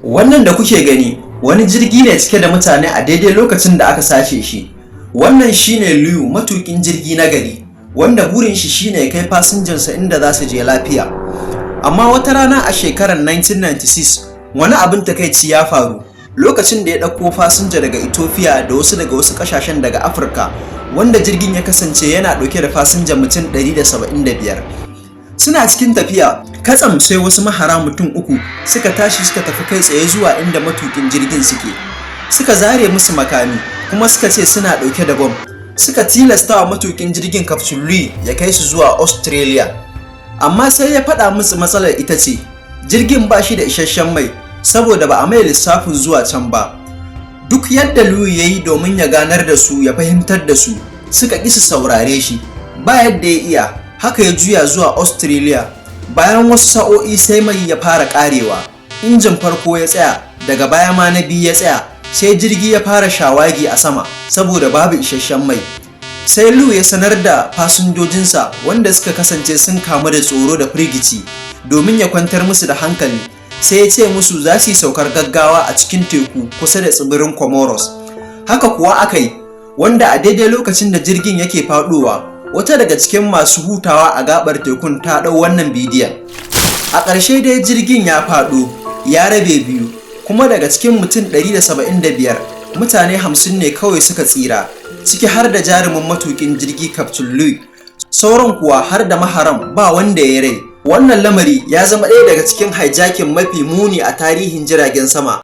Wannan da kuke gani wani jirgi ne cike da mutane a daidai lokacin da aka sace shi. Wannan shine Liu, matukin jirgi na gari, wanda burin shi shine kai fasinjansa inda za su je lafiya. Amma wata rana a shekarar 1996, wani abin takaici ya faru. Lokacin da ya ɗauko fasinja daga Ethiopia da wasu daga wasu ƙasashen daga Afirka, wanda jirgin ya kasance yana ɗauke da fasinja mutum 175. Suna cikin tafiya, katsam sai wasu mahara mutum uku suka tashi suka tafi kai tsaye zuwa inda matukin jirgin suke. Suka zare musu makami kuma suka ce suna ɗauke da bom. Suka tilasta wa matukin jirgin Captain Louis ya kai su zuwa Australia. Amma sai ya faɗa musu matsalar ita ce, jirgin ba shi da isasshen mai saboda ba a mai lissafin zuwa can ba. Duk yadda Louis ya yi domin ya ganar da su ya fahimtar da su, suka ƙi su saurare shi. Ba yadda ya iya, haka ya juya zuwa Australia. Bayan wasu sa'o'i sai mai ya fara ƙarewa. Injin farko ya tsaya, daga baya ma na biyu ya tsaya, sai jirgi ya fara shawagi a sama saboda babu isasshen mai. Sai Louis ya sanar da fasinjojinsa wanda suka kasance sun kamu da tsoro da firgici domin ya kwantar musu da hankali. Sai ya ce musu za su yi saukar gaggawa a cikin teku kusa da tsibirin Comoros. Haka kuwa aka yi, wanda a daidai lokacin da jirgin yake faɗowa, wata daga cikin masu hutawa a gabar tekun ta ɗau wannan bidiyon. A ƙarshe dai jirgin ya faɗo, ya rabe biyu, kuma daga cikin mutum 175, mutane 50 ne kawai suka tsira, ciki har da jarumin matukin jirgi Captain Louis. Sauran kuwa har da maharam ba wanda ya rai. Wannan lamari ya zama ɗaya daga cikin hijacking mafi muni a tarihin jiragen sama.